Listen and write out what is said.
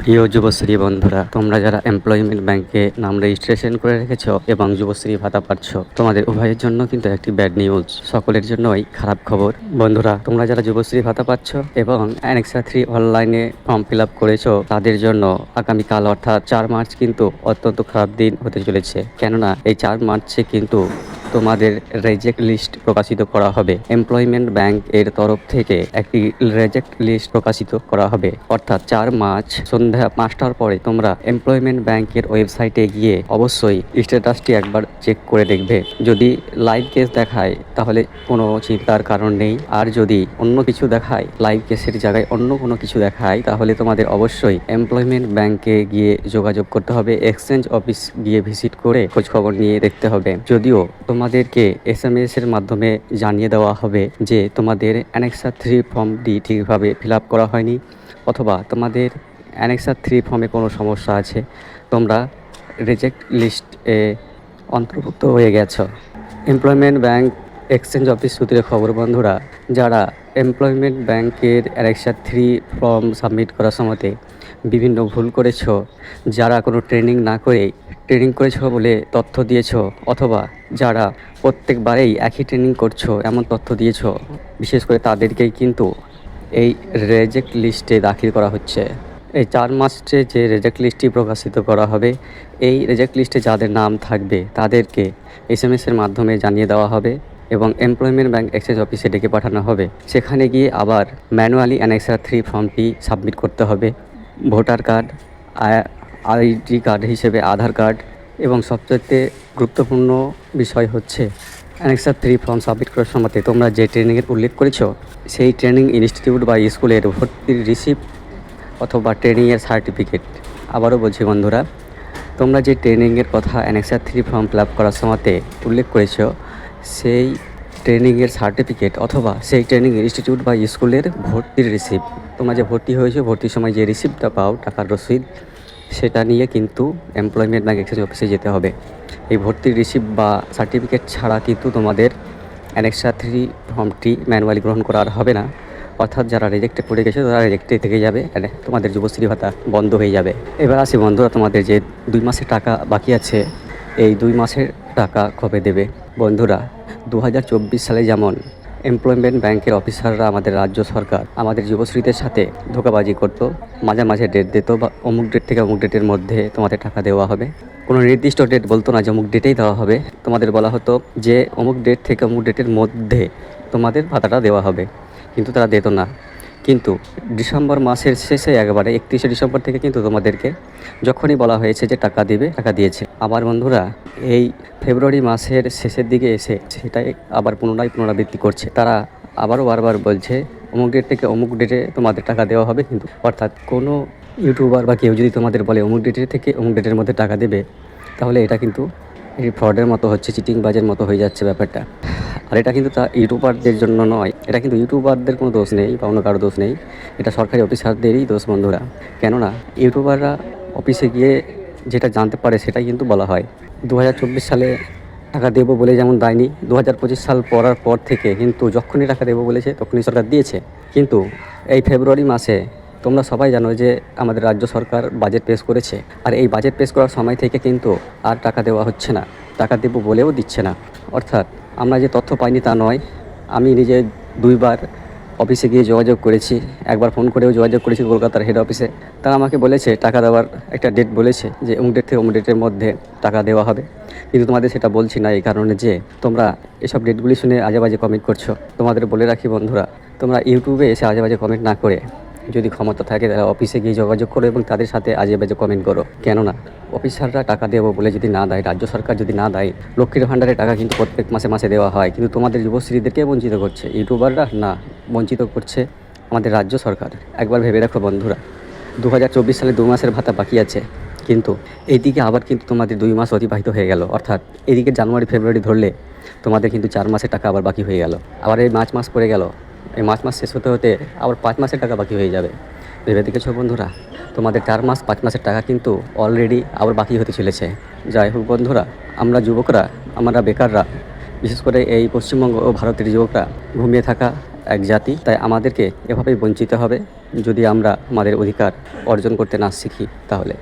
প্রিয় যুবশ্রী বন্ধুরা, তোমরা যারা এমপ্লয়মেন্ট ব্যাংকে নাম রেজিস্ট্রেশন করে রেখেছো এবং যুবশ্রী ভাতা পাচ্ছ, তোমাদের উভয়ের জন্য কিন্তু একটি ব্যাড নিউজ। সকলের জন্যই খারাপ খবর। বন্ধুরা, তোমরা যারা যুবশ্রী ভাতা পাচ্ছ এবং অ্যানেক্সা 3 অনলাইনে ফর্ম ফিল আপ করেছো, তাদের জন্য আগামীকাল অর্থাৎ 4 মার্চ কিন্তু অত্যন্ত খারাপ দিন হতে চলেছে। কেননা এই 4 মার্চে কিন্তু তোমাদের রেজেক্ট লিস্ট প্রকাশিত করা হবে। এমপ্লয়মেন্ট ব্যাংক এর তরফ থেকে একটি রেজেক্ট লিস্ট প্রকাশিত করা হবে। অর্থাৎ 4 মার্চ সন্ধ্যা 5টার পরে তোমরা এমপ্লয়মেন্ট ব্যাংকের ওয়েবসাইটে গিয়ে অবশ্যই স্ট্যাটাসটি একবার চেক করে দেখবে। যদি লাইভ কেস দেখায় তাহলে কোনো চিন্তার কারণ নেই, আর যদি অন্য কিছু দেখায়, লাইভ কেসের জায়গায় অন্য কোনো কিছু দেখায়, তাহলে তোমাদের অবশ্যই এমপ্লয়মেন্ট ব্যাংকে গিয়ে যোগাযোগ করতে হবে। এক্সচেঞ্জ অফিস গিয়ে ভিজিট করে খোঁজখবর নিয়ে দেখতে হবে। যদিও তোমাদেরকে SMS এর মাধ্যমে জানিয়ে দেওয়া হবে যে তোমাদের অ্যানেক্সা 3 ফর্মটি ঠিকভাবে ফিল আপ করা হয়নি, অথবা তোমাদের অ্যানেক্সা 3 ফর্মে কোনো সমস্যা আছে, তোমরা রিজেক্ট লিস্টে অন্তর্ভুক্ত হয়ে গেছো। এমপ্লয়মেন্ট ব্যাংক এক্সচেঞ্জ অফিস সূত্রে খবর বন্ধুরা, যারা এমপ্লয়মেন্ট ব্যাংকের অ্যানেক্সা 3 ফর্ম সাবমিট করার সময়তে বিভিন্ন ভুল করেছো, যারা কোনো ট্রেনিং না করেই ট্রেনিং করেছো বলে তথ্য দিয়েছো, অথবা যারা প্রত্যেকবারেই একই ট্রেনিং করছো এমন তথ্য দিয়েছো, বিশেষ করে তাদেরকেই কিন্তু এই রেজেক্ট লিস্টে দাখিল করা হচ্ছে। এই 4 মার্চে যে রেজেক্ট লিস্টটি প্রকাশিত করা হবে, এই রেজেক্ট লিস্টে যাদের নাম থাকবে তাদেরকে SMS এর মাধ্যমে জানিয়ে দেওয়া হবে এবং এমপ্লয়মেন্ট ব্যাংক এক্সচেঞ্জ অফিসে ডেকে পাঠানো হবে। সেখানে গিয়ে আবার ম্যানুয়ালি অ্যানেক্সা 3 ফর্মটি সাবমিট করতে হবে। ভোটার কার্ড, ID কার্ড হিসেবে আধার কার্ড, এবং সবচেয়ে গুরুত্বপূর্ণ বিষয় হচ্ছে অ্যানেক্সা 3 ফর্ম সাবমিট করার সময় তোমরা যে ট্রেনিংয়ের উল্লেখ করেছো, সেই ট্রেনিং ইনস্টিটিউট বা স্কুলের ভর্তির রিসিপ্ট অথবা ট্রেনিংয়ের সার্টিফিকেট। আবারও বলছি বন্ধুরা, তোমরা যে ট্রেনিংয়ের কথা অ্যানেক্সা 3 ফর্ম ফিল আপ করার সময়তে উল্লেখ করেছো, সেই ট্রেনিংয়ের সার্টিফিকেট অথবা সেই ট্রেনিং ইনস্টিটিউট বা স্কুলের ভর্তির রিসিপ্ট, তোমরা যে ভর্তি হয়েছো ভর্তির সময় যে রিসিপ্টটা পাও, টাকার রসিদ, সেটা নিয়ে কিন্তু এমপ্লয়মেন্ট ব্যাংক এক্সচেঞ্জ অফিসে যেতে হবে। এই ভর্তির রিসিপ্ট বা সার্টিফিকেট ছাড়া কিন্তু তোমাদের অ্যানেক্সা 3 ফর্মটি ম্যানুয়ালি গ্রহণ করা আর হবে না। অর্থাৎ যারা রিজেক্টে পড়ে গেছে তারা রিজেক্টে থেকে যাবে, তোমাদের যুবশ্রী ভাতা বন্ধ হয়ে যাবে। এবার আসি বন্ধুরা, তোমাদের যে 2 মাসের টাকা বাকি আছে, এই 2 মাসের টাকা কবে দেবে? বন্ধুরা, 2024 সালে যেমন এমপ্লয়মেন্ট ব্যাংকের অফিসাররা, আমাদের রাজ্য সরকার আমাদের যুবশ্রীদের সাথে ধোঁকাবাজি করতো, মাঝে মাঝে ডেট দিত বা অমুক ডেট থেকে অমুক ডেটের মধ্যে তোমাদের টাকা দেওয়া হবে। কোনো নির্দিষ্ট ডেট বলতো না যে অমুক ডেটেই দেওয়া হবে, তোমাদের বলা হতো যে অমুক ডেট থেকে অমুক ডেটের মধ্যে তোমাদের ভাতাটা দেওয়া হবে, কিন্তু তারা দিত না। কিন্তু ডিসেম্বর মাসের শেষে একবারে 31শে ডিসেম্বর থেকে কিন্তু তোমাদেরকে যখনই বলা হয়েছে যে টাকা দেবে, টাকা দিয়েছে। আবার বন্ধুরা, এই ফেব্রুয়ারি মাসের শেষের দিকে এসে সেটাই আবার পুনরাবৃত্তি করছে। তারা আবারও বারবার বলছে অমুক ডেট থেকে অমুক ডেটে তোমাদের টাকা দেওয়া হবে। কিন্তু অর্থাৎ কোনো ইউটিউবার বা কেউ যদি তোমাদের বলে অমুক ডেটের থেকে অমুক ডেটের মধ্যে টাকা দেবে, তাহলে এটা কিন্তু এই ফ্রডের মতো হচ্ছে, চিটিংবাজের মতো হয়ে যাচ্ছে ব্যাপারটা। আর এটা কিন্তু তা ইউটিউবারদের জন্য নয়, এটা কিন্তু ইউটিউবারদের কোনো দোষ নেই বা অন্য কারো দোষ নেই, এটা সরকারি অফিসারদেরই দোষ বন্ধুরা। কেননা ইউটিউবাররা অফিসে গিয়ে যেটা জানতে পারে সেটাই কিন্তু বলা হয়। 2024 সালে টাকা দেবো বলে যেমন দেয়নি, 2025 সাল পড়ার পর থেকে কিন্তু যখনই টাকা দেবো বলেছে তখনই সরকার দিয়েছে। কিন্তু এই ফেব্রুয়ারি মাসে তোমরা সবাই জানো যে আমাদের রাজ্য সরকার বাজেট পেশ করেছে, আর এই বাজেট পেশ করার সময় থেকে কিন্তু আর টাকা দেওয়া হচ্ছে না, টাকা দেবো বলেও দিচ্ছে না। অর্থাৎ আমরা যে তথ্য পাইনি তা নয়, আমি নিজে 2বার অফিসে গিয়ে যোগাযোগ করেছি, একবার ফোন করেও যোগাযোগ করেছি কলকাতার হেড অফিসে। তারা আমাকে বলেছে টাকা দেওয়ার একটা ডেট বলেছে যে অমুক ডেট থেকে অমুক ডেটের মধ্যে টাকা দেওয়া হবে, কিন্তু তোমাদের সেটা বলছি না এই কারণে যে তোমরা এসব ডেটগুলি শুনে আজে বাজে কমেন্ট করছো। তোমাদের বলে রাখি বন্ধুরা, তোমরা ইউটিউবে এসে আজে বাজে কমেন্ট না করে যদি ক্ষমতা থাকে তারা অফিসে গিয়ে যোগাযোগ করো এবং তাদের সাথে আজে বাজে কমেন্ট করো। কেননা অফিসাররা টাকা দেবো বলে যদি না দেয়, রাজ্য সরকার যদি না দেয়, লক্ষ্মীর ভাণ্ডারের টাকা কিন্তু প্রত্যেক মাসে মাসে দেওয়া হয়, কিন্তু তোমাদের যুবশ্রীদেরকে বঞ্চিত করছে ইউটিউবাররা না, বঞ্চিত করছে আমাদের রাজ্য সরকার। একবার ভেবে রাখো বন্ধুরা, 2024 সালে 2 মাসের ভাতা বাকি আছে, কিন্তু এইদিকে আবার কিন্তু তোমাদের 2 মাস অতিবাহিত হয়ে গেল। অর্থাৎ এদিকে জানুয়ারি ফেব্রুয়ারি ধরলে তোমাদের কিন্তু 4 মাসের টাকা আবার বাকি হয়ে গেল। আবার এই মার্চ মাস পড়ে গেল, এই মার্চ মাস শেষ হতে হতে আবার 5 মাসের টাকা বাকি হয়ে যাবে। ভেবে দেখেছো বন্ধুরা, তোমাদের 4 মাস 5 মাসের টাকা কিন্তু অলরেডি আবার বাকি হতে চলেছে। যাই হোক বন্ধুরা, আমরা যুবকরা, আমরা বেকাররা, বিশেষ করে এই পশ্চিমবঙ্গ ও ভারতের যুবকরা ঘুমিয়ে থাকা এক জাতি, তাই আমাদেরকে এভাবেই বঞ্চিত হবে যদি আমরা আমাদের অধিকার অর্জন করতে না শিখি তাহলে।